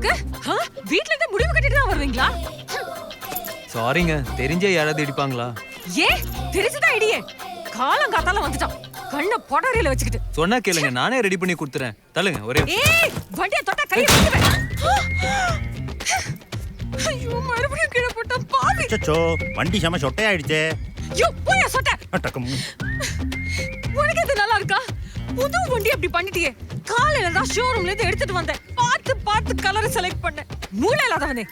இது? வீட்ல இருந்து முடிவு கட்டிட்டு தான் வருவீங்களா? சாரிங்க, தெரிஞ்சே யாராவது இடிப்பாங்களா? ஏ தெரிஞ்சுதான் இடியே. காலம் காத்தால வந்துட்டான். கண்ண பொடரியில வச்சுக்கிட்டு. சொன்னா கேளுங்க, நானே ரெடி பண்ணி கொடுத்துறேன். தள்ளுங்க ஒரே. ஏய் வண்டியை தொட்டா கையை வச்சுவேன். ஐயோ மறுபடியும் கீழே போட்டா பாவி. அச்சோ, வண்டி செம சொட்டையாயிடுச்சே. ஐயோ போயா சொட்ட. டக்கம். உனக்கு இது நல்லா இருக்கா? புது வண்டி அப்படி பண்ணிட்டியே. காலையில தான் ஷோரூம்ல இருந்து எடுத்துட்டு வந்தேன். பார்த்து கலர் செலக்ட் பண்ணேன். மூளை இல்லாதவனே.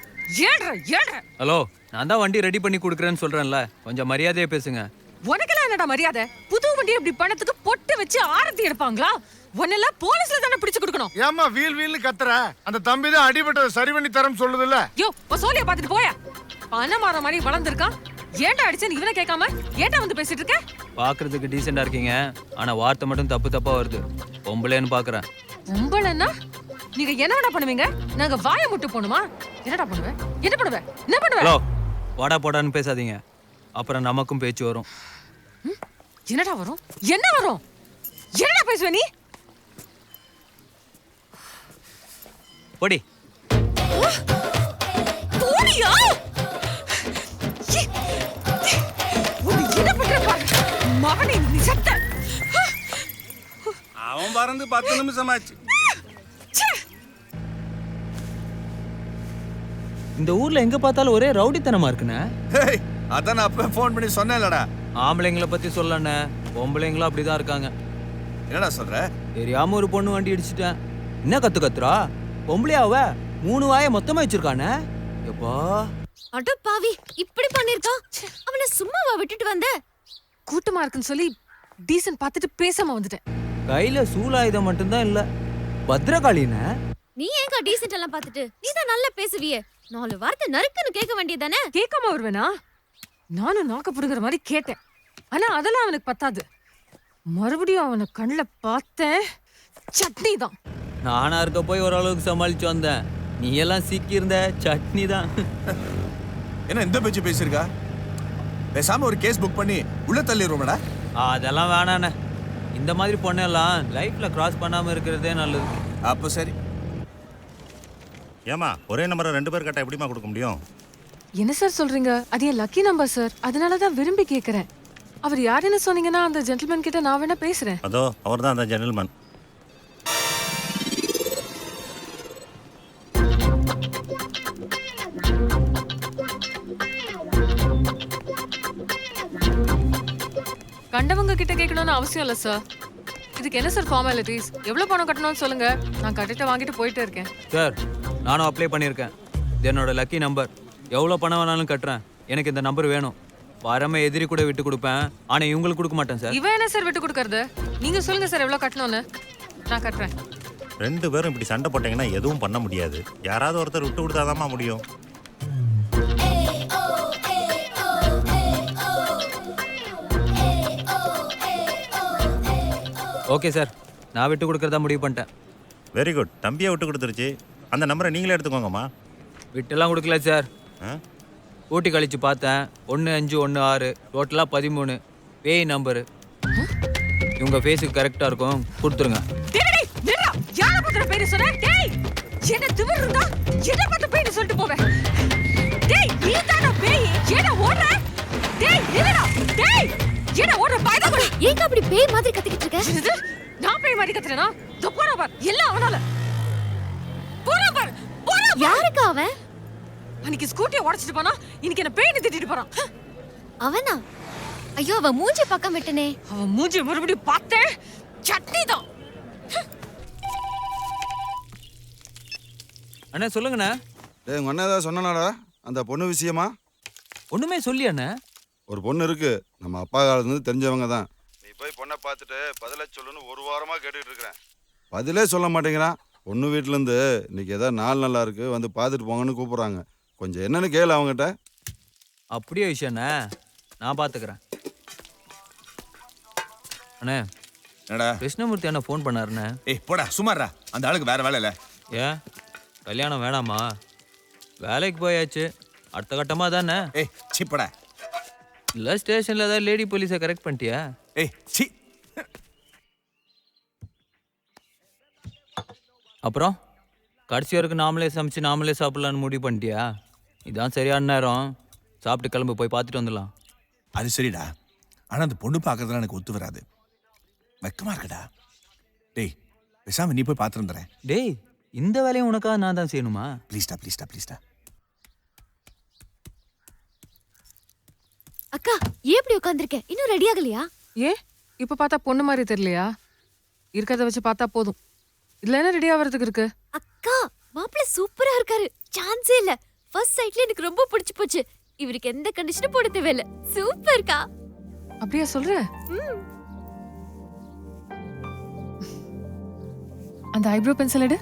ஏழ்ற. ஹலோ, நான் தான் வண்டி ரெடி பண்ணி கொடுக்குறேன்னு சொல்றேன்ல, கொஞ்சம் மரியாதையா பேசுங்க. உனக்கெல்லாம் என்னடா மரியாதை? புது வண்டி இப்படி பண்ணதுக்கு பொட்டு வச்சு ஆரத்தி எடுப்பாங்களா? உன்னெல்லாம் போலீஸ்ல தானே பிடிச்சு கொடுக்கணும். ஏமா வீல் கத்துற? அந்த தம்பி தான் அடிபட்டதை சரி பண்ணி தரேன்னு சொல்லுதுல்ல. யோ சோலியா பாத்துட்டு போயா. பணமாற மாதிரி வளர்ந்துருக்கான். ஏன்டா அடிச்சேன்னு இவனை கேட்காம ஏன்டா வந்து பேசிட்டு இருக்க? பாக்குறதுக்கு டீசெண்டா இருக்கீங்க, ஆனா வார்த்தை மட்டும் தப்பா வருது. பொம்பளைன்னு பாக்குறேன். பொம்பளைன்னா நீங்க என்னடா பண்ணுவீங்க? நாங்க வாயை முட்டு போணுமா? என்னடா பண்ணுவேன்? என்ன பண்ணுவேன்? ஹலோ, வாடா போடான்னு பேசாதீங்க, அப்புறம் நமக்கும் பேச்சு வரும். என்னடா வரும்? என்னடா பேசுவ நீ? போடி. போடியா? என்ன பண்ற பாரு. மகனே நீ சத்த. அவன் பறந்து 10 நிமிஷம் ஆச்சு. இந்த ஊர்ல எங்க பார்த்தாலும் ஒரே ரவுடித்தனமா இருக்குண்ணே. அதான் நான் அப்ப ஃபோன் பண்ணி சொன்னேன்லடா. ஆம்பளைங்களை பத்தி சொல்லண்ணே, பொம்பளைங்களும் அப்படிதான் இருக்காங்க. என்னடா சொல்ற? தெரியாம ஒரு பொண்ணு வண்டி இடிச்சிட்டேன். என்ன கத்துறா? பொம்பளையாவ 3 வாயை மொத்தமா வச்சிருக்கானே. எப்பா அட பாவி, இப்படி பண்ணிருக்கான். அவனை சும்மாவா விட்டுட்டு வந்த? கூட்டமா இருக்குன்னு சொல்லி டீசன்ட் பார்த்துட்டு பேசாம வந்துட்டேன். கையில சூலாயுதம் மட்டும்தான் இல்ல, பத்ரகாளின. நீ ஏங்க டீசன்ட் எல்லாம் பார்த்துட்டு? நீ தான் நல்லா பேசுவியே. 4 வார்த்தை நறுக்குன்னு கேட்க வேண்டியதானே? கேட்காம வருவேனா? நானும் நாக்க புடுங்குற மாதிரி கேட்டேன். ஆனா அதெல்லாம் அவனுக்கு பத்தாது. மறுபடியும் அவனை கண்ணில் பார்த்தேன், சட்னி தான். நானா இருக்க போய் ஓரளவுக்கு சமாளிச்சு வந்தேன். நீ எல்லாம் சிக்கி இருந்த சட்னி தான். என்ன இந்த பேச்சு பேசிருக்கா? பேசாம ஒரு கேஸ் புக் பண்ணி உள்ள தள்ளிடுவோம்டா. அதெல்லாம் வேணாண்ணே. இந்த மாதிரி பொண்ணெல்லாம் லைஃப்ல கிராஸ் பண்ணாம இருக்கிறதே நல்லது. அப்போ சரி. ஏமா ஒரே நம்பரை 2 பேர் கட்ட எப்படிமா கொடுக்க முடியும்? என்ன சார் சொல்றீங்க? அது என் லக்கி நம்பர் சார். அதனாலதான் விரும்பி கேக்குறேன். அவர் யாருன்னு சொன்னீங்கன்னா அந்த ஜென்டில்மேன் கிட்ட நான் வேணா பேசுறேன். அதோ அவர்தான் அந்த ஜென்டில்மேன். கண்டவங்க கிட்ட கேட்கணும்னு அவசியம் இல்ல சார். இதுக்கு என்ன சார் ஃபார்மாலிட்டிஸ்? எவ்வளவு பணம் கட்டணும்னு சொல்லுங்க, நான் கட்டிட்டு வாங்கிட்டு போயிட்டே இருக்கேன். சார், நானும் அப்ளை பண்ணியிருக்கேன். இது என்னோட லக்கி நம்பர். எவ்வளோ பணம் வேணாலும் கட்டுறேன். எனக்கு இந்த நம்பர் வேணும். பரம எதிரி கூட விட்டு கொடுப்பேன், ஆனா இவங்களுக்கு கொடுக்க மாட்டேன் சார். இவன் என்ன சார் விட்டு கொடுக்கறது? நீங்க சொல்லுங்க சார் எவ்வளவு கட்டணும்னு, நான் கட்டுறேன். 2 பேரும் இப்படி சண்டை போட்டீங்கன்னா எதுவும் பண்ண முடியாது. யாராவது ஒருத்தர் விட்டு கொடுத்தாதாம்மா முடியும். ஓகே சார், நான் விட்டு கொடுக்கறதா முடிவு பண்ணிட்டேன். Very good. தம்பியை விட்டு கொடுத்துருச்சு. அந்த நம்பரை நீங்களே எடுத்துக்கோங்கம்மா. விட்டெல்லாம் கொடுக்கல சார். ஊட்டி கழிச்சு பார்த்தேன். 1516 டோட்டலாக 13 பேய் நம்பரு. இவங்க ஃபேஸுக்கு கரெக்டாக இருக்கும், கொடுத்துருங்க. என்ன திமிர் இருந்தா என்ன பார்த்து பேய் சொல்லிட்டு போவேன். டேய் நீ தான பேய்? ஏன ஓடுற? டேய் நில்லடா. டேய் ஏன ஓடுற பாய்தா? ஏங்க அப்படி பேய் மாதிரி கத்திக்கிட்டு இருக்க? நான் பேய் மாதிரி கத்துறேனா? தப்போற பார், எல்லாம் அவனால. போற பார். யாருக்கு அவன்? அன்னைக்கு ஸ்கூட்டியை உடைச்சிட்டு போனா, இன்னைக்கு என்ன பேய்னு திட்டிட்டு போறான். அவனா? ஐயோ, அவன் மூஞ்சி பக்கம் விட்டனே. அவன் மூஞ்சி மறுபடியும் பார்த்தேன், சட்னி தான். அண்ணா சொல்லுங்கண்ணா. டேய் உங்க அண்ணா ஏதாவது சொன்னானாடா அந்த பொண்ணு விஷயமா? ஒண்ணுமே சொல்லி அண்ணா. ஒரு பொண்ணு இருக்கு, நம்ம அப்பா காலத்துலேருந்து தெரிஞ்சவங்க தான். நீ போய் பொண்ணை பார்த்துட்டு பதிலே சொல்லுன்னு 1 வாரமாக கேட்டுக்கிட்டு இருக்கிறேன். பதிலே சொல்ல மாட்டேங்கிறான். பொண்ணு வீட்டிலேருந்து இன்னைக்கு ஏதாவது நாள் நல்லா இருக்கு, வந்து பார்த்துட்டு போங்கன்னு கூப்பிட்றாங்க. கொஞ்சம் என்னன்னு கேளு அவங்ககிட்ட. அப்படியே விஷயண்ணே, நான் பார்த்துக்கிறேன். அண்ணே, என்னடா கிருஷ்ணமூர்த்தி அண்ணா ஃபோன் பண்ணாருண்ணே. ஏய் போடா சுமாரா, அந்த ஆளுக்கு வேற வேலை இல்லை. ஏன் கல்யாணம் வேணாமா? வேலைக்கு போயாச்சு, அடுத்த கட்டமாக தானே. ஏய் சிப்படா. இல்லை ஸ்டேஷனில் ஏதாவது லேடி போலீஸை கரெக்ட் பண்ணிட்டியா? ஏய் சி. அப்புறம் கடைசி வரைக்கும் நாமளே சமைச்சு நாமளே சாப்பிடலான்னு முடிவு பண்ணிட்டியா? இதான் சரியான நேரம். சாப்பிட்டு கிளம்பு, போய் பார்த்துட்டு வந்துடலாம். அது சரிடா, ஆனா அந்த பொண்ணு பார்க்கறதுலாம் எனக்கு ஒத்து வராது. வெக்கமா இருக்கடா. டேய் பேசாம நீ போய் பார்த்துருந்துறேன். டேய், இந்த வேலையை உனக்காக நான் தான் செய்யணுமா? ப்ளீஸ்டா ப்ளீஸ்டா ப்ளீஸ்டா. அக்கா ஏன் இப்படி உட்காந்துருக்க? இன்னும் ரெடி ஆகலையா? ஏன் இப்ப பார்த்தா பொண்ணு மாதிரி தெரியலையா? இருக்கிறத வச்சு பார்த்தா போதும். இதுல என்ன ரெடி ஆகிறதுக்கு இருக்கு? அக்கா மாப்பிள்ள சூப்பரா இருக்காரு, சான்ஸே இல்ல. ஃபர்ஸ்ட் சைட்ல எனக்கு ரொம்ப பிடிச்சு போச்சு. இவருக்கு எந்த கண்டிஷனும் போட தேவையில்ல. சூப்பர்க்கா. அப்படியா சொல்ற? அந்த ஐப்ரோ பென்சில் எடு.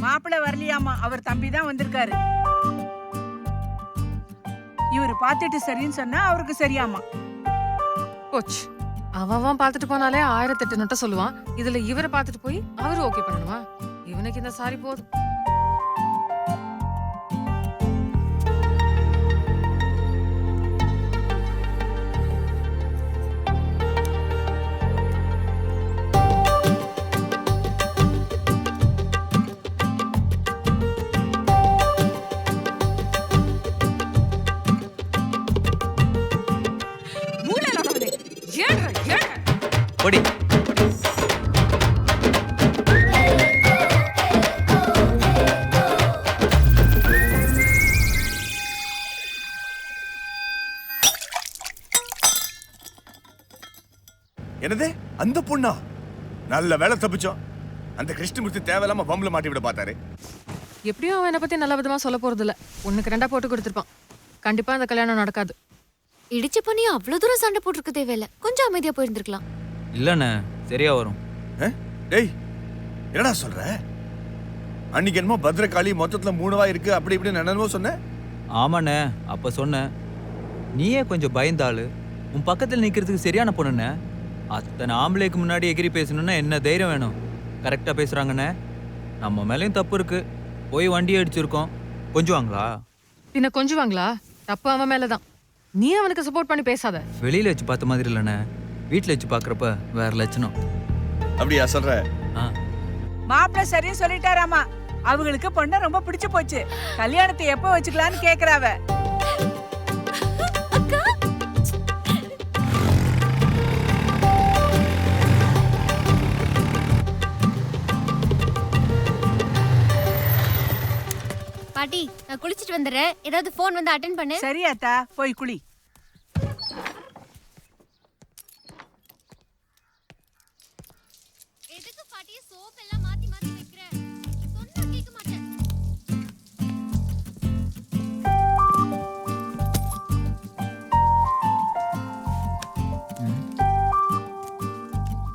மாப்பிள்ளை வரலையாமா, அவர் தம்பி தான் வந்திருக்காரு. இவர் பார்த்துட்டு சரின்னு சொன்னா அவருக்கு சரியாமா. போச்சு. அவன் பார்த்துட்டு போனாலே 1008 நொட்ட சொல்லுவான். இதுல இவரை பார்த்துட்டு போய் அவரு ஓகே பண்ணணுமா? இவனுக்கு இந்த சாரி போதும். மூளை இல்லாதவனே, ஏழ்ற, ஏழ்ற. படி. என்னது அந்த பொண்ணா? நல்ல வேலை தப்பிச்சோம். அந்த கிருஷ்ணமூர்த்தி தேவையில்லாம பம்புல மாட்டி விட பார்த்தாரு. எப்படியும் அவன் என்னை பத்தி நல்ல விதமா சொல்ல போறது இல்ல. ஒண்ணுக்கு ரெண்டா போட்டு கொடுத்துருப்பான். கண்டிப்பா அந்த கல்யாணம் நடக்காது. இடிச்ச பண்ணி அவ்வளவு தூரம் சண்டை போட்டுருக்க தேவையில்ல. கொஞ்சம் அமைதியா போயிருந்திருக்கலாம். இல்லண்ணே, சரியா வரும். டேய் என்னடா சொல்ற? அன்னைக்கு என்னமோ பத்ரகாளி மொத்தத்துல 3 வாய் இருக்கு அப்படி இப்படி என்னமோ சொன்ன. ஆமாண்ணே, அப்ப சொன்னேன். நீயே கொஞ்சம் பயந்தாளு. உன் பக்கத்தில் நிக்கிறதுக்கு சரியான பொண்ணுண்ணே. அத்தனை ஆம்பளைக்கு முன்னாடி எகிரி பேசணும்னா என்ன தைரியம் வேணும்? கரெக்டா பேசுறாங்கண்ணே. நம்ம மேலேயும் தப்பு இருக்கு. போய் வண்டியை அடிச்சிருக்கோம். கொஞ்சுவாங்களா? பின்ன கொஞ்சுவாங்களா? தப்பு அவன் மேலதான். நீ அவனுக்கு சப்போர்ட் பண்ணி பேசாத. வெளியில வச்சு பார்த்த மாதிரி இல்லைண்ணே, வீட்டில் வச்சு பார்க்குறப்ப வேற லட்சணம். அப்படியா சொல்ற? மாப்பிள்ளை சரின்னு சொல்லிட்டாராமா. அவங்களுக்கு பொண்ணை ரொம்ப பிடிச்சு போச்சு. கல்யாணத்தை எப்போ வச்சுக்கலான்னு கேக்குறாவ. அக்கா பாட்டி, நான் குளிச்சிட்டு வந்துடுறேன். ஏதாவது ஃபோன் வந்து அட்டென்ட் பண்ணு. சரி அத்தா, போய் குளி. எதுக்கு பாட்டி சோப் எல்லாம் மாத்தி மாத்தி வைக்கிற? சொன்னா கேட்க மாட்டேன்.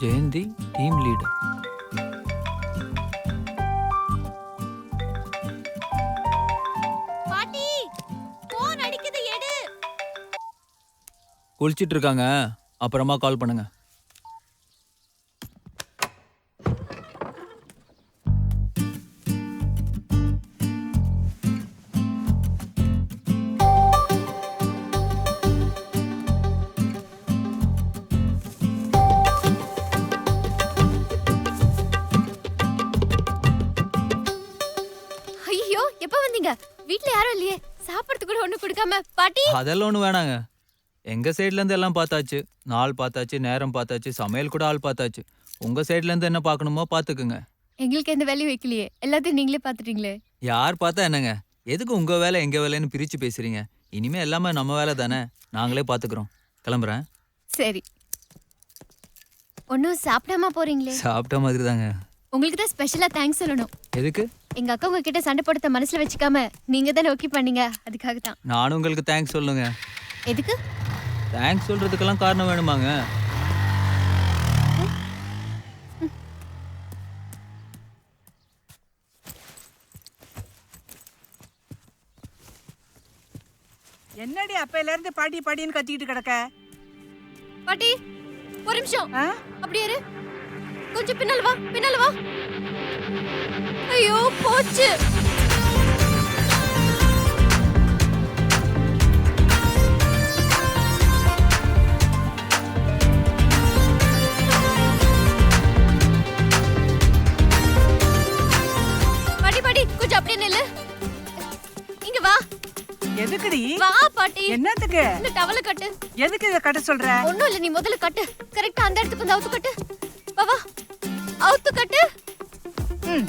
Jayanthi team leader. பாட்டி ஃபோன் அடிக்குது, எடு. குளிச்சிட்டு இருக்காங்க, அப்புறமா கால் பண்ணுங்க. ஐயோ, எப்ப வந்தீங்க? வீட்ல யாரும் இல்லையே. சாப்பிடுறதுக்கு கூட ஒண்ணு கொடுக்காம. பாட்டி அதெல்லாம் ஒன்றும் வேணாங்க. எங்க சைட்ல இருந்து எல்லாம் பார்த்தாச்சு. நாள் பார்த்தாச்சு, நேரம் பார்த்தாச்சு, சமையல் கூட ஆள் பார்த்தாச்சு. உங்க சைட்ல இருந்து என்ன பார்க்கணுமோ பார்த்துக்குங்க. எங்களுக்கு எந்த வேலையும் வைக்கலையே. எல்லாத்தையும் நீங்களே பாத்துட்டீங்களே. யார் பார்த்தா என்னங்க? எதுக்கு உங்க வேலை எங்க வேலைன்னு பிரிச்சு பேசுறீங்க? இனிமே எல்லாமே நம்ம வேலை தானே, நாங்களே பார்த்துக்கிறோம். கிளம்புறேன். சரி. ஒன்னும் சாப்பிடாம போறீங்களே? சாப்பிட்ட மாதிரி தாங்க. உங்களுக்கு தான் ஸ்பெஷலா தேங்க்ஸ் சொல்லணும். எதுக்கு? எங்க அக்கா உங்ககிட்ட சண்டை போடுறத மனசுல வச்சுக்காம நீங்க தான் ஓகே பண்ணீங்க, அதுக்காக தான். நானும் உங்களுக்கு தேங்க்ஸ் சொல்லுங்க. எதுக்கு? தேங்க்ஸ் சொல்றதுக்கெல்லாம் காரணம் வேணுமாங்க? என்னடி அப்பையில இருந்து பாட்டி பாட்டின்னு கத்திக்கிட்டு கிடக்க? பாட்டி ஒரு நிமிஷம். ஆ? அப்படியே இரு. கொஞ்சம் பின்னால வா, பின்னால வா. ஐயோ போச்சு. எதுக்குடி வா பாட்டி என்னத்துக்கு இந்த டவல கட்டு. எதுக்கு இத கட்ட சொல்ற ஒண்ணும் இல்ல, நீ முதல்ல கட்டு. கரெக்டா அந்த இடத்துக்கு வந்து அவுத்து கட்டு. வா வா, அவுத்து கட்டு. ம்.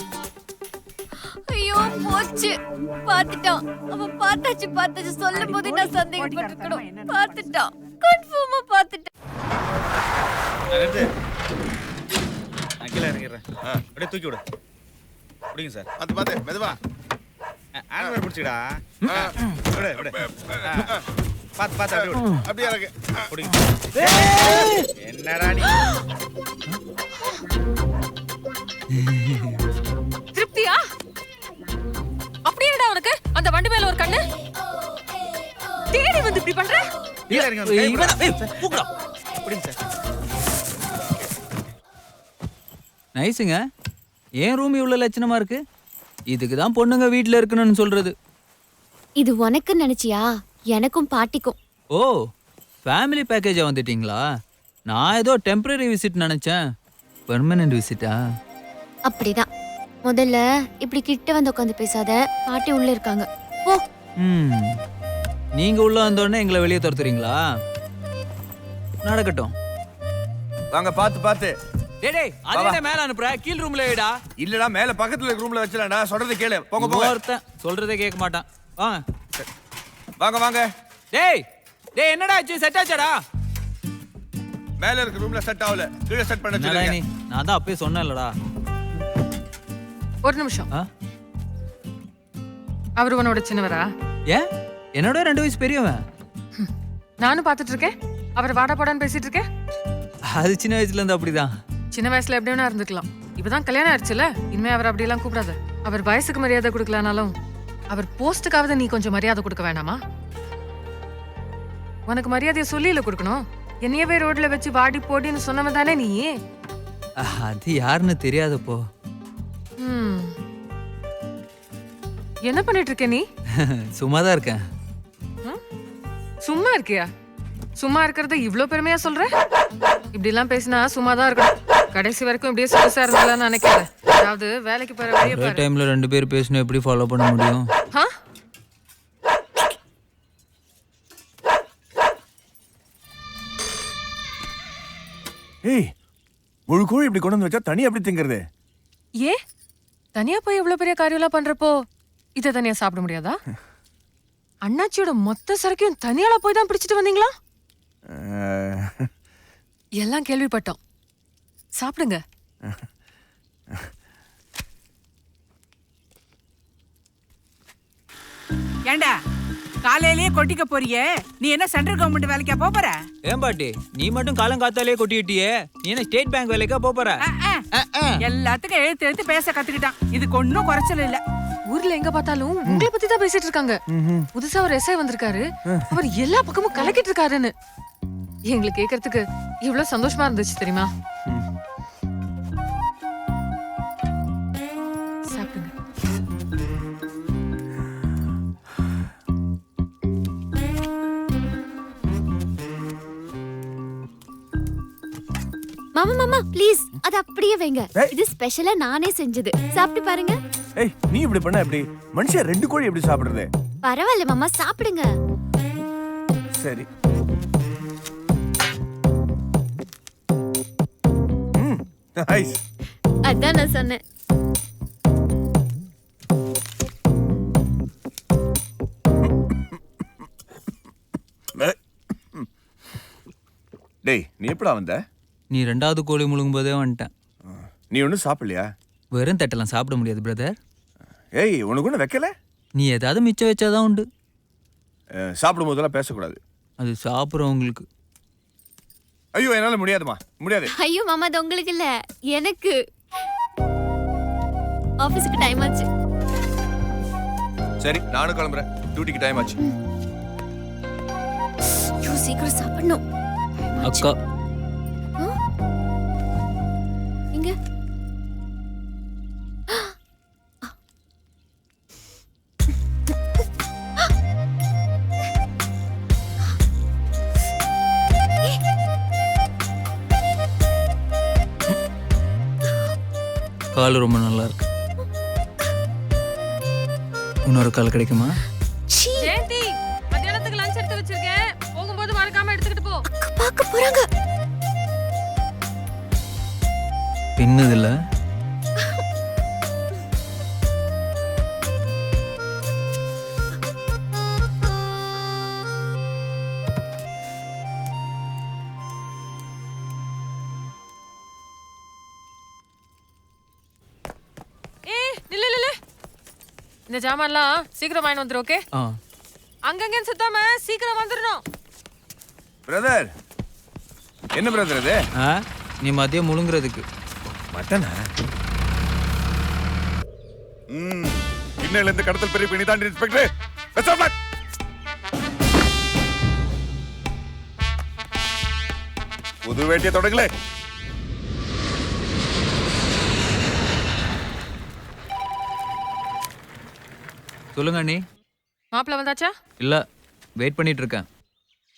ஐயோ போச்சு, பாத்துட்டான். அவன் பார்த்தாச்சு சொல்லும் போது நான் சந்தேகப்பட்டிருக்கணும். பாத்துட்டான், கன்ஃபார்மா பாத்துட்டான். நான் கீழே இறங்கிடுறேன். அப்படியே தூக்கி விடு. பிடிங்க சார். அது பாத்து மெதுவா ஆன்வர் பிடிச்சிடா. விடு விடு. பார்த்து பார்த்து அப்படியே விடு. அப்படியே இறக்கு பிடிங்க. என்னடா நீ? திருப்தியா? அப்படியேடா உனக்கு அந்த வண்டி மேல ஒரு கண்ணு தேடி வந்து இப்படி பண்ற? கீழே இறங்கி வந்து கை இவனா? பிடி. ஏய், கூப்பிடா. பிடிங்க சார். நைஸுங்க. ஏன் ரூம் இவ்வளோ லட்சணமா இருக்கு? இதுக்கு தான் பொண்ணுங்க வீட்டில் இருக்கணும்னு சொல்றது. இது உனக்கு நினைச்சியா? எனக்கும் பாட்டிக்கும். ஓ, ஃபேமிலி பேக்கேஜா வந்துட்டீங்களா? நான் ஏதோ டெம்பரரி விசிட் நினைச்சேன். Permanent Vista? அப்படிதான். முதல்ல இப்படி கிட்ட வந்து உட்காந்து பேசாத, பாட்டி உள்ள இருக்காங்க. போ. ம், நீங்க உள்ள வந்தோடனே எங்களை வெளியே துரத்துறீங்களா? நடக்கட்டும். வாங்க பாத்து பாத்து. டேய் டேய், அது என்ன மேல அனுப்புற? கீழ் ரூம்ல வைடா. இல்லடா மேல பக்கத்துல இருக்க ரூம்ல வச்சலாம்டா. சொல்றதை கேளு. போங்க போங்க. ஒருத்தன் சொல்றதே கேட்க மாட்டான். வாங்க. வாங்க வாங்க. டேய் டேய், என்னடா ஆச்சு? செட் ஆச்சாடா? மேல இருக்க ரூம்ல செட் ஆகல. கீழ செட் பண்ண என்னடா நீ? நான் தான் அப்பவே சொன்னேன்லடா. ஒரு நிமிஷம். ஆ? அவர் உன்னோட சின்னவரா? ஏன்? என்னோட 2 வயசு பெரியவன். நானும் பாத்துட்டு இருக்கேன். அவர் வாடா போடான்னு பேசிட்டு இருக்கேன். அது சின்ன வயசுல இருந்து அப்படிதான். சின்ன வயசுல எப்படி வேணா இருந்துக்கலாம். இப்பதான் கல்யாணம் ஆயிடுச்சுல, இனிமே அவர் அப்படியெல்லாம் கூப்பிடாத. அவர் வயசுக்கு மரியாதை கொடுக்கலனாலும் அவர் போஸ்டுக்காவது நீ கொஞ்சம் மரியாதை கொடுக்க வேணாமா? உனக்கு மரியாதையை சொல்லியில கொடுக்கணும். என்னையவே ரோட்ல வச்சு வாடி போடின்னு சொன்னவன் தானே நீ. அது யாருன்னு தெரியாதப்போ. ம். என்ன பண்ணிட்டு இருக்க நீ? சும்மா தான் இருக்கேன். சும்மா இருக்கியா? சும்மா இருக்கிறத இவ்ளோ பெருமையா சொல்ற? இப்படி எல்லாம் பேசினா சும்மா தான் இருக்கணும். கடைசி வரைக்கும் இப்படியே சொகுசா இருந்தாலும் நினைக்காத. அதாவது வேலைக்கு போற வழியை ஒரே பாரு. டைம்ல 2 பேர் பேசணும் எப்படி ஃபாலோ பண்ண முடியும்? ஆ? ஏய், முழு கோழி இப்படி கொண்டு வந்து வச்சா தனி எப்படி திங்கிறது? ஏ தனியா போய் இவ்வளவு பெரிய காரியம்லாம் பண்றப்போ இதை தனியா சாப்பிட முடியாதா? அண்ணாச்சியோட மொத்த சரக்கையும் தனியால போய் தான் பிடிச்சிட்டு வந்தீங்களா? எல்லாம் கேள்விப்பட்டோம். சாப்பிடுங்க. ஏண்டா காலையிலேயே கொட்டிக்க போறியே, நீ என்ன சென்ட்ரல் கவர்மெண்ட் வேலைக்கா போற? ஏன் பாட்டி, நீ மட்டும் காலங்காத்தாலே கொட்டிட்டியே, நீ என்ன ஸ்டேட் பேங்க் வேலைக்கா போற? எல்லாத்துக்கும் எழுத்து எழுத்து பேச கத்துக்கிட்டான். இதுக்கு ஒன்னும் குறைச்சல் இல்ல. ஊர்ல எங்க பார்த்தாலும் உங்களை பத்தி தான் பேசிட்டு இருக்காங்க. புதுசா ஒரு எஸ்ஐ வந்திருக்காரு, அவர் எல்லா பக்கமும் கலக்கிட்டு இருக்காருன்னு. எங்களுக்கு கேக்குறதுக்கு இவ்வளவு சந்தோஷமா இருந்துச்சு தெரியுமா? சாப்பிடுங்க. மாமா மாமா ப்ளீஸ், அது அப்படியே வைங்க. இது ஸ்பெஷலா நானே செஞ்சது. சாப்பிட்டு பாருங்க. ஏய், நீ இப்படி பண்ண எப்படி? மனுஷன் 2 கோழி எப்படி சாப்பிடுறது? பரவாயில்ல மாமா, சாப்பிடுங்க. சரி. நைஸ். அதான் நான் சொன்னேன். டேய், நீ எப்படா வந்த? நீ 2வது கோழி முழுங்கும் போதே வந்துட்டேன். நீ ஒன்றும் சாப்பிடலையா? வெறும் தட்டெல்லாம் சாப்பிட முடியாது பிரதர். ஏய், உனக்கு ஒன்றும் வைக்கல? நீ ஏதாவது மிச்சம் வச்சாதான் உண்டு. சாப்பிடும் போதெல்லாம் பேசக்கூடாது. அது சாப்பிட்றவங்களுக்கு. ஐயோ, என்னால முடியாதுமா, முடியாது. ஐயோ மாமா, அது உங்களுக்கு இல்ல, எனக்கு. ஆபீஸ்க்கு டைம் ஆச்சு. சரி, நானும் கிளம்புறேன். டியூட்டிக்கு டைம் ஆச்சு. ஐயோ, சீக்கிரம் சாப்பிடணும். அக்கா, இங்க கால் ரொம்ப நல்லா இருக்கு. இன்னொரு கால் கிடைக்குமா? ஜெயந்தி, போ. பார்க்க போறாங்க. பின்னுதுல ஏய் நில்லு நில்லு. இந்த ஜாமான்லாம் சீக்கிரம் வாங்கி வந்துரு. ஓகே, ஆ அங்கங்க சுத்தாம சீக்கிரம் வந்துடணும். பிரதர் என்ன பிரதர் இது? ஆ நீ மதியம் முழுங்குறதுக்கு மட்டனா? இன்னையில இருந்து கடத்தல் பெரிய பிணி தாண்டி இன்ஸ்பெக்டர். புது வேட்டியை தொடங்கல. சொல்லுங்க அண்ணி. மாப்பிள்ள வந்தாச்சா? இல்ல, வெயிட் பண்ணிட்டு இருக்கேன்.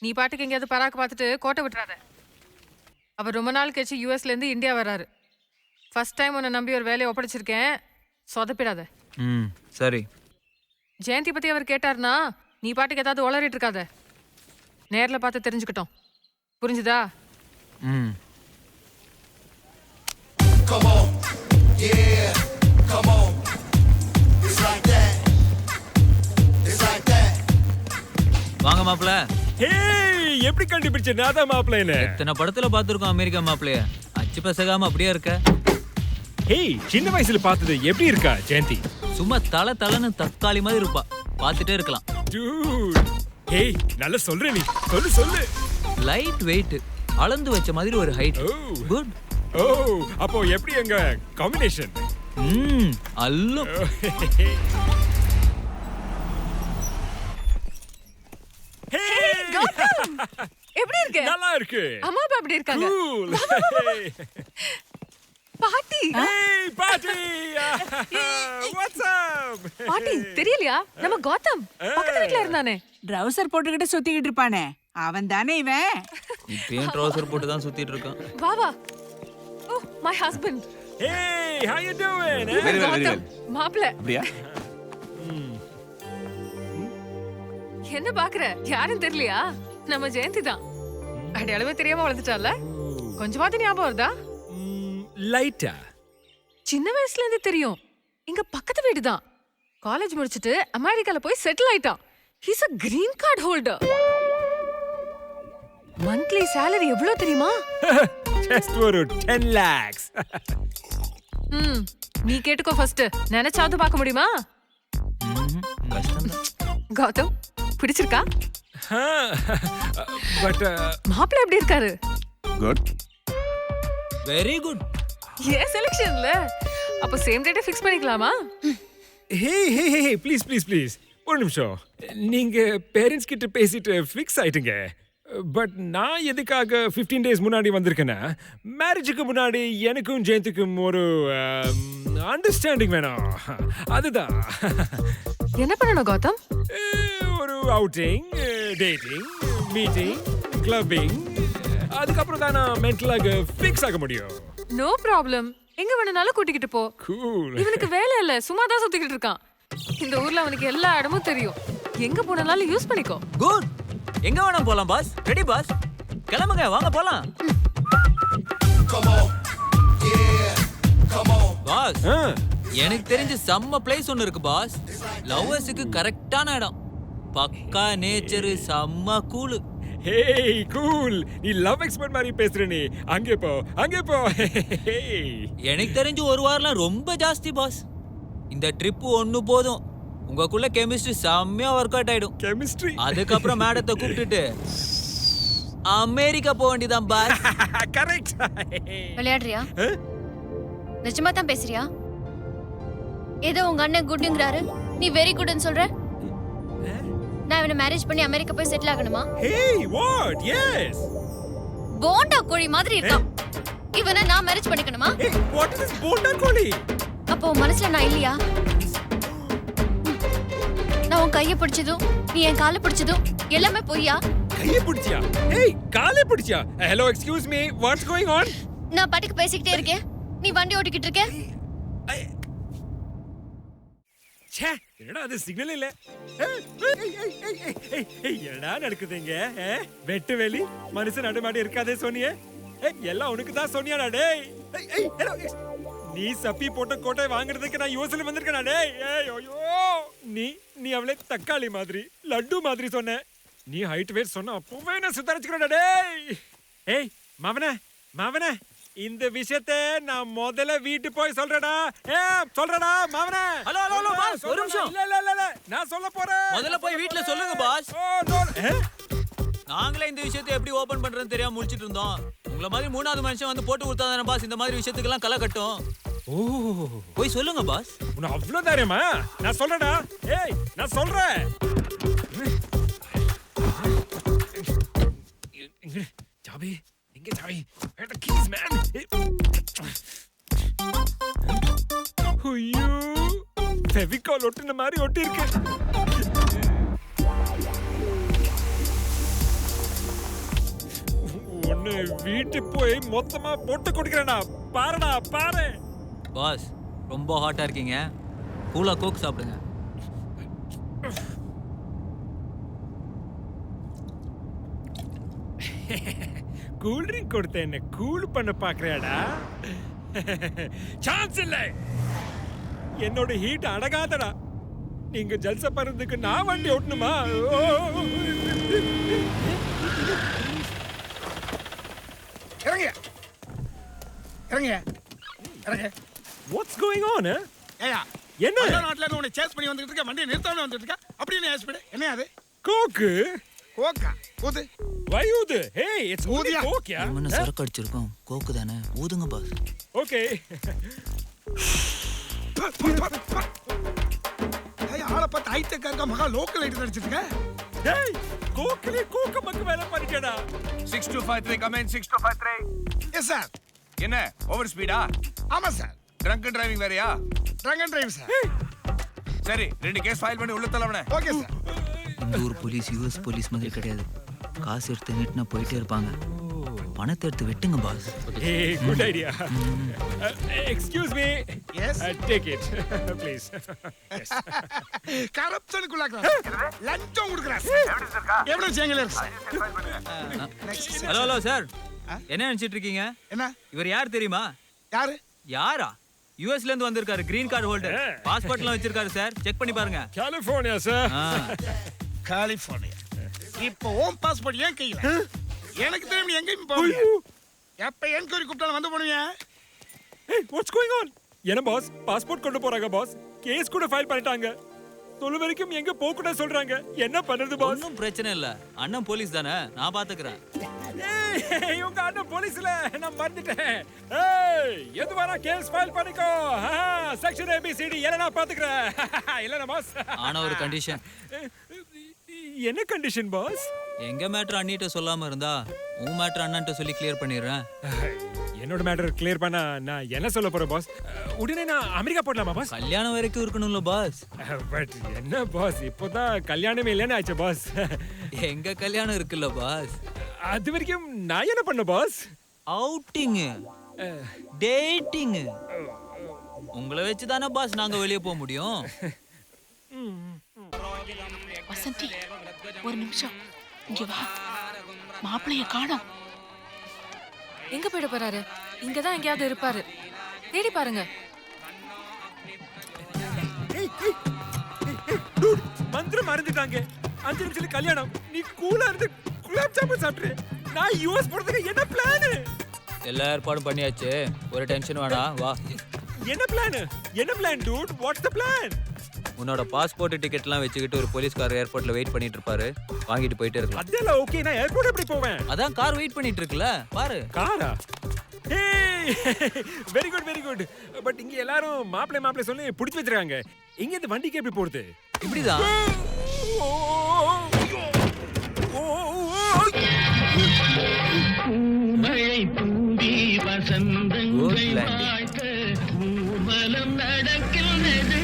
நீ பாட்டுக்கு எங்கேயாவது பராக்கு பார்த்துட்டு கோட்டை விட்டுறாத. அவர் ரொம்ப நாள் கழிச்சு யூஎஸ்ல இருந்து இந்தியா வராரு. ஃபர்ஸ்ட் டைம் உன்னை நம்பி ஒரு வேலையை ஒப்படைச்சிருக்கேன், சொதப்பிடாத. ம் சரி. ஜெயந்தி பத்தி அவர் கேட்டார்னா நீ பாட்டுக்கு ஏதாவது உளறிட்டு இருக்காத. நேர்ல பார்த்து தெரிஞ்சுக்கிட்டோம், புரிஞ்சுதா? ம் வாங்க மாப்பிள்ள. எப்படி கண்டுபிடிச்ச நான் தான் மாப்பிள்ளைன்னு? எத்தனை படத்துல பார்த்திருக்கோம் அமெரிக்கா மாப்பிள்ளைய. அச்சு பசகாம அப்படியே இருக்க. ஹேய், சின்ன வயசுல பார்த்தது எப்படி இருக்கா ஜெயந்தி? சும்மா தலை தலைன்னு தக்காளி மாதிரி இருப்பா, பார்த்துட்டே இருக்கலாம். Dude. ஹேய், நல்லா சொல்ற நீ. சொல்லு சொல்லு. லைட் வெயிட், அளந்து வச்ச மாதிரி ஒரு ஹைட். ஓ. குட். ஓ, அப்போ எப்படி எங்க காம்பினேஷன்? அல்லும். எப்படி இருக்கு? நல்லா இருக்கு. அம்மா அப்பா எப்படி இருக்காங்க? Cool. பாட்டி Hey, பாட்டி. What's up? பாட்டி தெரியலையா? நம்ம கௌதம் பக்கத்து வீட்ல இருந்தானே. ட்ரவுசர் போட்டுக்கிட்டு சுத்திக்கிட்டு இருப்பானே அவன் தானே இவன். இப்பயும் ட்ரவுசர் போட்டு தான் சுத்திட்டு இருக்கான். வா வா. Oh my husband. Hey, how you doing? Very well, very Gautham மாப்ள. அப்படியா? என்ன பாக்குற? யாரும் தெரியலையா? நம்ம ஜெயந்தி தான். அடையாளமே தெரியாம வளர்ந்துட்டால. கொஞ்சமாவது ஞாபகம் வருதா? லைட்டா. சின்ன வயசுல இருந்து தெரியும். இங்க பக்கத்து வீடு தான். காலேஜ் முடிச்சிட்டு அமெரிக்கால போய் செட்டில் ஆயிட்டான். He's a green card holder. Monthly salary எவ்வளவு தெரியுமா? Just ஒரு 10 lakhs. நீ கேட்டுக்கோ ஃபர்ஸ்ட். நினைச்சாவது பார்க்க முடியுமா? கஷ்டம் தான். கௌதம் பிடிச்சிருக்கா? But மாப்பிள்ளை எப்படி இருக்காரு? குட். Very good. ஏன் செலக்ஷன்ல? அப்ப சேம் டேட்டை ஃபிக்ஸ் பண்ணிக்கலாமா? hey, please. ஒரு நிமிஷம். நீங்க பேரண்ட்ஸ் கிட்ட பேசிட்டு ஃபிக்ஸ் ஆயிட்டுங்க. பட் நான் எதுக்காக 15 days முன்னாடி வந்திருக்கேன்னா, மேரேஜுக்கு முன்னாடி எனக்கும் ஜெயந்திக்கும் ஒரு அண்டர்ஸ்டாண்டிங் வேணும். அதுதான். என்ன பண்ணணும் கௌதம்? ஒரு அவுட்டிங், டேட்டிங், மீட்டிங், கிளப்பிங். அதுக்கப்புறம் தான் நான் மென்டலாக ஃபிக்ஸ் ஆக முடியும். No problem. எங்க வேணும்னாலும் கூட்டிக்கிட்டு போ. கூல். இவனுக்கு வேலை இல்ல, சும்மா தான் சுத்திக்கிட்டு இருக்கான். இந்த ஊர்ல அவனுக்கு எல்லா இடமும் தெரியும். எங்க போனாலும் யூஸ் பண்ணிக்கோ. குட். எங்க வேணா போலாம் பாஸ். Ready pass. கிளம்புங்க, வாங்க போலாம். பாஸ், எனக்கு தெரிஞ்ச செம்ம பிளேஸ் ஒன்னு இருக்கு பாஸ். லவ்வர்ஸுக்கு கரெக்டான இடம். பக்கா நேச்சர், செம்ம கூல். ஹேய் கூல், நீ லவ் எக்ஸ்பர்ட் மாதிரி பேசுற நீ. அங்கே போ. எனக்கு தெரிஞ்சு ஒரு வாரம்லாம் ரொம்ப ஜாஸ்தி பாஸ். இந்த ட்ரிப் ஒண்ணு போதும். உங்களுக்குள்ள கெமிஸ்ட்ரி செம்மையா ஒர்க் அவுட் ஆயிடும். கெமிஸ்ட்ரி. அதுக்கப்புறம் மேடத்தை கூப்பிட்டுட்டு அமெரிக்கா போக வேண்டியதான் பாஸ். கரெக்ட். விளையாடுறியா? நிஜமா தான் பேசுறியா? ஏதோ உங்க அண்ணன் குட்ங்கிறாரு, நீ வெரி குட்னு சொல்ற. நான் இவனை மேரேஜ் பண்ணி அமெரிக்கா போய் செட்டில் ஆகணுமா? Hey what? எஸ். போண்டா கோழி மாதிரி இருக்கான். இவனை நான் மேரேஜ் பண்ணிக்கணுமா? Hey what is this bonda கோழி? அப்போ உன் மனசுல நான் இல்லையா? நான் உன் கையை பிடிச்சதும் நீ என் காலை பிடிச்சதும் எல்லாமே பொய்யா? கையை பிடிச்சியா? ஹேய் காலை பிடிச்சியா? Hello excuse me, what's going on? நான் பாட்டுக்கு பேசிக்கிட்டே இருக்கேன், நீ வண்டி ஓட்டிக்கிட்டு இருக்க. ச்சே என்னடா அது சிக்னல் இல்ல என்னடா நடக்குதுங்க வெட்டு வெளி மனுஷன் நடுமாடி இருக்காதே சொன்னியே எல்லாம் உனக்கு தான் சொன்னியாடா டேய் நீ சப்பி போட்ட கோட்டை வாங்குறதுக்கு நான் யோசனை வந்திருக்கேன் டேய் ஐயோ நீ அவளே தக்காளி மாதிரி லட்டு மாதிரி சொன்ன நீ ஹைட் வெயிட் சொன்ன அப்பவே நான் சுத்தரிச்சுக்கிறேன் டேய் ஏய் மாவனே இந்த விஷயத்தை நான் முதல்ல வீட்டு போய் சொல்றேடா சொல்றேடா மாவனே ஹலோ பாஸ் ஒரு நிமிஷம். இல்ல நான் சொல்ல போறேன் முதல்ல போய் வீட்ல சொல்லுங்க பாஸ். நாங்களே இந்த விஷயத்தை எப்படி ஓபன் பண்றதுன்னு தெரியாம முடிச்சிட்டு இருந்தோம். உங்கள மாதிரி மூணாவது மனுஷன் வந்து போட்டு கொடுத்தாதானே பாஸ் இந்த மாதிரி விஷயத்துக்கெல்லாம் களை கட்டும். ஓ போய் சொல்லுங்க பாஸ். உனக்கு அவ்வளவு தைரியமா? நான் சொல்றேடா. ஏய் நான் சொல்றேன். சாவி எங்க சாவி? Where the keys, man? ஐயோ ஃபெவிகால் ஒட்டுன மாதிரி ஒட்டி இருக்கு. ஒன்னு வீட்டு போய் மொத்தமா போட்டு கொடுக்கறேன்டா. பாரு. பாஸ் ரொம்ப ஹாட்டா இருக்கீங்க. கூலா கோக் சாப்பிடுங்க. கூல் ட்ரிங்க் கொடுத்த என்ன கூல் பண்ண பாக்குறியாடா? சான்ஸ் இல்ல. என்னோட ஹீட் அடகாதடா. நீங்க ஜல்சா பறந்துக்கு நான் வண்டி ஓட்டணுமா? இறங்க. Watts going on? ஏயா என்ன நாட்டுல இருந்து உன்னை சேஸ் பண்ணி வந்துட்டு இருக்க, வண்டியை நிறுத்தாம வந்துட்டு இருக்க. அப்படி என்ன ஏஸ்பீடு? என்ன அது? கோக்கு கோக்கா? ஊது. வயூது. ஹே இட்ஸ் ஊதியா? கோக்கியா? நம்ம சரக்கு அடிச்சிருக்கோம். கோக்கு தானே. ஊதுங்க பாஸ். ஓகே. ஏய் ஆளை பார்த்து ஹைடெக்கா இருக்க, மகா லோக்கல் ஐட்டம் அடிச்சிட்டு இருக்க. டேய் கோக்கிலே கோக்க மக்கு வேலை பண்ணிட்டடா. 6253 come in 6253. Yes sir. என்ன ஓவர் ஸ்பீடா? ஆமா சார். ட்ரங்க் டிரைவிங் வேறயா? Drunk and drive sir. சரி 2 கேஸ் ஃபைல் பண்ணி உள்ள தள்ளவனே. Okay sir. இந்த ஊர் போலீஸ் யூஎஸ் போலீஸ் மாதிரி கிடையாது. காசு எடுத்து நீட்டினா போயிட்டே இருப்பாங்க. பணத்தை எடுத்து வெட்டுங்க pass. Hey, good idea. Excuse me. Yes. Take it, please. Yes. கரப்ஷனுக்குள்ளாக்குறா. லஞ்சம் குடுக்குறா. எவிடன்ஸ் எங்கல இருக்கு சார்? Hello sir. என்ன நினைச்சிட்டு இருக்கீங்க? என்ன? இவர் யார் தெரியுமா? யாரு? யாரா? யூஎஸ்ல இருந்து வந்திருக்காரு. Green card holder. பாஸ்போர்ட்லாம் வச்சிருக்காரு சார். செக் பண்ணி பாருங்க. California, sir. கலிபோர்னியா. இப்போ ஓம் பாஸ்போர்ட் ஏன் கையில? எனக்கு தெரியும் நீ எங்கேயும் போவீங்க. எப்ப என்கொயரி கூப்பிட்டாலும் வந்து போடுவீங்க. Hey, what's going on? என்ன பாஸ் பாஸ்போர்ட் கொண்டு போறாங்க பாஸ். கேஸ் கூட ஃபைல் பண்ணிட்டாங்க. சொல்ல வரைக்கும் எங்க போக கூட சொல்றாங்க. என்ன பண்றது பாஸ்? ஒன்றும் பிரச்சனை இல்ல. அண்ணன் போலீஸ் தானே. நான் பாத்துக்கிறேன். ஏய் இவங்க அண்ணன் போலீஸ்ல நான் மறந்துட்டேன். ஏய் எது வர கேஸ் ஃபைல் பண்ணிக்கோ. செக்ஷன் ABCD எல்லாம் நான் பாத்துக்கிறேன். இல்லனா பாஸ். ஆனா ஒரு கண்டிஷன். என்ன கண்டிஷன் பாஸ்? எங்க மேட்டர் அண்ணிட்ட சொல்லாம இருந்தா உன் மேட்டர் அண்ணன்ட்ட சொல்லி கிளியர் பண்ணிடுறேன். என்னோட மேட்டர் கிளியர் பண்ணா நான் என்ன சொல்ல போறேன் பாஸ்? உடனே நான் அமெரிக்கா போடலாமா பாஸ்? கல்யாணம் வரைக்கும் இருக்கணும்ல பாஸ். பட் என்ன பாஸ் இப்போதான் கல்யாணமே இல்லைன்னு ஆச்சு பாஸ். எங்க கல்யாணம் இருக்குல்ல பாஸ். அது வரைக்கும் நான் என்ன பண்ண பாஸ்? அவுட்டிங் டேட்டிங் உங்களை வச்சு தானே பாஸ் நாங்க வெளியே போக முடியும். வசந்தி ஒரு நிமிஷம் இங்க வா. மாப்பிளைய காணோம். எங்க போயிட போறாரு? இங்கதான் எங்கேயாவது இருப்பாரு. தேடி பாருங்க. மந்திரம் மறந்துட்டாங்க. 5 நிமிஷத்துல கல்யாணம். நீ கூலா இருந்து குலாப் ஜாமுன் சாப்பிட்டு நான் யூஎஸ் போறதுக்கு என்ன பிளான்? எல்லா ஏற்பாடும் பண்ணியாச்சு. ஒரு டென்ஷன் வேணாம். வா. என்ன plan dude? What's the plan? உன்னோட பாஸ்போர்ட் டிக்கெட்லாம் வச்சுக்கிட்டு ஒரு போலீஸ்கார் ஏர்போர்ட்ல வெயிட் பண்ணிட்டு இருப்பாரு. வாங்கிட்டு போயிட்டே இருக்கலாம். அதெல்லாம் ஓகே. நான் ஏர்போர்ட் எப்படி போவேன்? அதான் கார் வெயிட் பண்ணிட்டு இருக்குல்ல பாரு. காரா? Very good. பட் இங்க எல்லாரும் மாப்பிள்ளை சொல்லி புடிச்சு வச்சிருக்காங்க. இங்க இந்த வண்டிக்கு எப்படி போறது? இப்படிதான். மழை பூவி வசந்தங்கள் வாழ்த்த ஊர்வலம் நடக்கின்றது.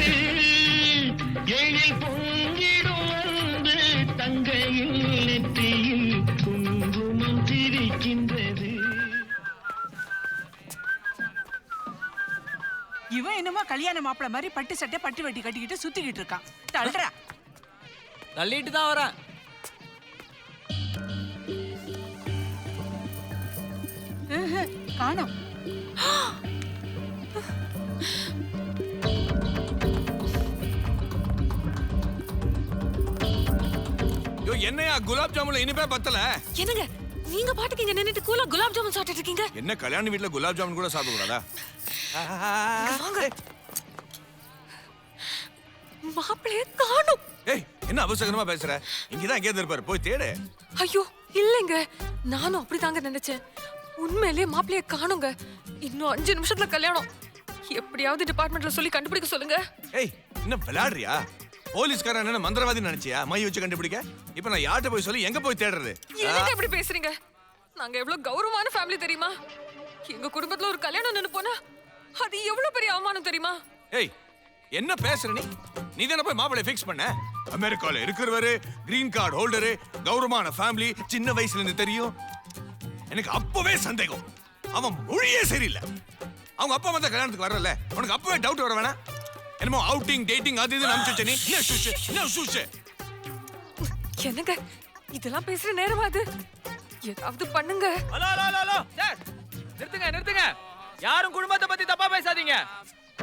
எழில் பொங்கிடும் வந்து தங்கையில் நெற்றியில் குங்குமம் சிரிக்கின்றது. இவன் என்னமோ கல்யாண மாப்பிள்ள மாதிரி பட்டு சட்டை பட்டு வெட்டி கட்டிக்கிட்டு சுத்திக்கிட்டு இருக்கான். தள்ளுறா. தள்ளிட்டு தான் வரேன். காணோம். என்னையா குலாப் ஜாமுன்ல இனிப்பே பத்தல? என்னங்க நீங்க பாட்டுக்கு இங்க நின்னுட்டு கூலா குலாப் ஜாமுன் சாப்பிட்டுட்டு இருக்கீங்க? என்ன கல்யாண வீட்ல குலாப் ஜாமுன் கூட சாப்பிட கூடாதா? மாப்பிள்ளைய காணோம். ஏய் என்ன அவசரமா பேசுற? இங்கதான் எங்க இருப்பாரு, போய் தேடு. ஐயோ இல்லங்க, நானும் அப்படிதாங்க நினைச்சேன். உண்மையிலேயே மாப்பிள்ளைய காணுங்க. இன்னும் 5 நிமிஷத்துல கல்யாணம். எப்படியாவது டிபார்ட்மெண்ட்ல சொல்லி கண்டுபிடிக்க சொல்லுங்க. ஏய் என்ன விளையாடுறியா? போலீஸ்காரன் என்ன மந்திரவாதி நினைச்சியா மை வச்சு கண்டுபிடிக்க? இப்ப நான் யார்கிட்ட போய் சொல்லி எங்க போய் தேடுறது? என்னங்க இப்படி பேசுறீங்க? நாங்க எவ்வளவு கௌரவமான ஃபேமிலி தெரியுமா? எங்க குடும்பத்துல ஒரு கல்யாணம் நின்னு போனா அது எவ்வளவு பெரிய அவமானம் தெரியுமா? ஏய் என்ன பேசுற நீ? நீ தானே போய் மாப்பிள்ளை ஃபிக்ஸ் பண்ண? அமெரிக்கால இருக்கிறவரு, கிரீன் கார்டு ஹோல்டரு, கௌரவமான ஃபேமிலி, சின்ன வயசுல இருந்து தெரியும். எனக்கு அப்பவே சந்தேகம், அவன் மொழியே சரியில்லை. அவங்க அப்பா வந்த கல்யாணத்துக்கு வரல, உனக்கு அப்பவே டவுட் வர வேணா? என்னமோ அவுட்டிங் டேட்டிங் அது இது நம்பிச்சு நீ என்னங்க இதெல்லாம் பேசுற நேரமா அது? ஏதாவது பண்ணுங்க. Hello hello hello hello sir, நிறுத்துங்க நிறுத்துங்க. யாரும் குடும்பத்தை பத்தி தப்பா பேசாதீங்க.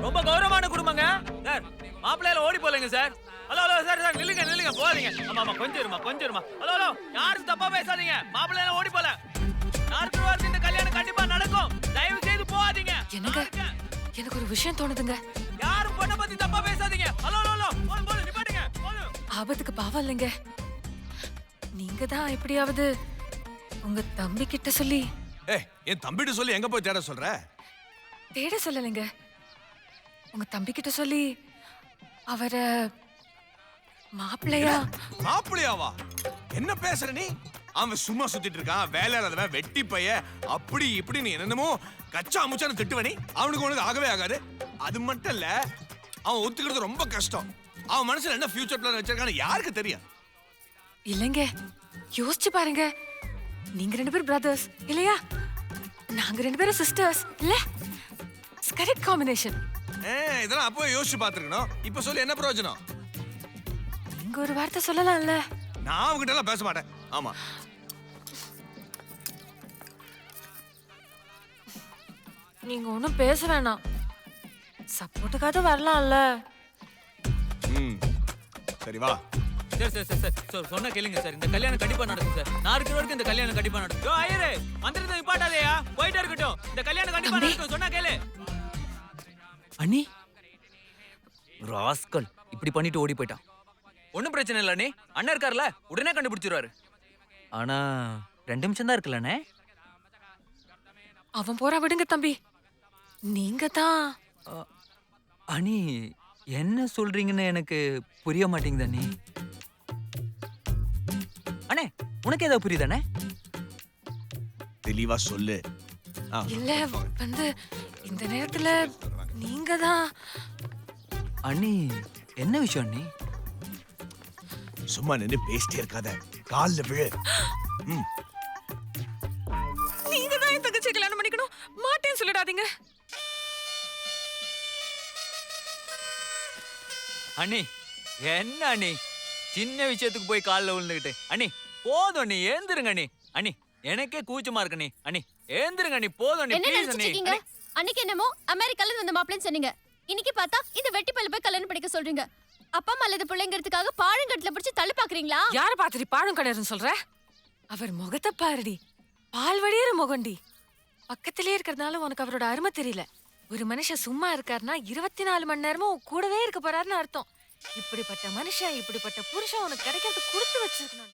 ரொம்ப கௌரவமான குடும்பங்க சார். மாப்பிள்ளையில ஓடி போலங்க sir. Hello hello sir sir நில்லுங்க நில்லுங்க, போகாதீங்க. ஆமா ஆமா கொஞ்சம் இருமா கொஞ்சம் இருமா. ஹலோ ஹலோ யாரும் தப்பா பேசாதீங்க. மாப்பிள்ளையில ஓடி போல. நார்த்து இந்த கல்யாணம் கண்டிப்பா நடக்கும். தயவு செய்து போகாதீங்க. என்னங்க எனக்கு ஒரு விஷயம் தோணுதுங்க. யாரும் பொண்ணை பத்தி தப்பா பேசாதீங்க. ஹலோ ஹலோ ஹலோ போடு போடு நிப்பாட்டுங்க போடு. ஆபத்துக்கு பாவம் இல்லைங்க. நீங்க தான் எப்படியாவது உங்க தம்பி கிட்ட சொல்லி. ஏய் என் தம்பிட்ட சொல்லி எங்க போய் தேட சொல்ற? தேட சொல்லலைங்க, உங்க தம்பி கிட்ட சொல்லி அவரை மாப்பிள்ளையா. மாப்பிள்ளையாவா? என்ன பேசுற நீ? அவன் சும்மா சுத்திட்டு இருக்கான், வேலை இல்லாதவன், வெட்டி பைய, அப்படி இப்படி நீ என்னமோ கச்சா முச்சான்னு திட்டுவனி. அவனுக்கு உனக்கு ஆகவே ஆகாது. அது மட்டும் இல்ல, அவன் ஒத்துக்கிறது ரொம்ப கஷ்டம். அவன் மனசுல என்ன ஃபியூச்சர் பிளான் வச்சிருக்கான்னு யாருக்கு தெரியும்? இல்லைங்க யோசிச்சு பாருங்க. நீங்க 2 பேரும் பிரதர்ஸ் இல்லையா? நாங்க 2 பேரும் சிஸ்டர்ஸ் இல்ல? Correct combination. இதெல்லாம் அப்போ யோசிச்சு பாத்துருக்கணும். இப்ப சொல்லி என்ன பிரயோஜனம்? நீங்க ஒரு வார்த்தை சொல்லலாம்ல. நான் அவங்கிட்ட எல்லாம் பேச மாட்டேன். ஆமா நீங்க ஒண்ணும் பேச வேணாம், சப்போர்ட்டுக்காக வரலாம்ல. சரி வா. சார் சார் சார் சார் சொன்னா கேளுங்க சார். இந்த கல்யாணம் கண்டிப்பா நடக்கும் சார். நான் இருக்கிற வரைக்கும் இந்த கல்யாணம் கண்டிப்பா நடக்கும். யோ ஐயரே மந்திரத்தை நிப்பாட்டாதேயா, போயிட்டே இருக்கட்டும். இந்த கல்யாணம் கண்டிப்பா நடக்கும், சொன்னா கேளு. அண்ணி ராஸ்கல் இப்படி பண்ணிட்டு ஓடி போயிட்டான். ஒன்னும் பிரச்சனை இல்ல அண்ணி, அண்ணன் இருக்கார்ல, உடனே கண்டுபிடிச்சிருவாரு. ஆனா 2 நிமிஷம் தான் இருக்குல்லண்ணே. அவன் போறா விடுங்க தம்பி. நீங்க தான். அண்ணி என்ன சொல்றீங்கன்னு எனக்கு புரிய மாட்டேங்குது அண்ணி. அண்ணே உனக்கு ஏதாவது புரியுதானே? தெளிவா சொல்லு. இல்ல வந்து இந்த நேரத்துல நீங்க தான். அண்ணி என்ன விஷயம் அண்ணி? சும்மா நின்று பேசிட்டே இருக்காத, கால்ல விழு. நீங்க தான் என் தங்கச்சியை கல்யாணம் பண்ணிக்கணும். மாட்டேன்னு சொல்லிடாதீங்க. அண்ணி என்ன அண்ணி சின்ன விஷயத்துக்கு போய் காலில் விழுந்துகிட்டு? அண்ணி போதும் அண்ணி, ஏந்திருங்க அண்ணி. அண்ணி எனக்கே கூச்சமா இருக்கு அண்ணி. அண்ணி ஏந்திருங்க அண்ணி, போதும் அண்ணி என்ன ப்ளீஸ் நினைச்சிட்டு அண்ணி. இருக்கீங்க? அன்னைக்கு என்னமோ அமெரிக்கால இருந்து வந்த மாப்பிள்ளைன்னு சொன்னீங்க. இன்னைக்கு பார்த்தா இந்த வெட்டி பல்ல போய் கல்யாணம் படிக்க சொல்றீங்க. அப்பா அம்மா அல்லது பிள்ளைங்கிறதுக்காக பாழங்கட்டுல பிடிச்சி தள்ளி பாக்குறீங்களா? யார பாத்துட்டு பாழும் கிடையாதுன்னு சொல்ற? அவர் முகத்தை பாருடி, பால் வடிகிற முகண்டி. பக்கத்திலே இருக்கிறதுனால உனக்கு அவரோட அருமை தெரியல. ஒரு மனுஷன் சும்மா இருக்காருன்னா 24 மணி நேரமும் கூடவே இருக்க போறாருன்னு அர்த்தம். இப்படிப்பட்ட மனுஷன், இப்படிப்பட்ட புருஷன் உனக்கு கிடைக்கிறது கொடுத்து வச்சிருக்கணும்.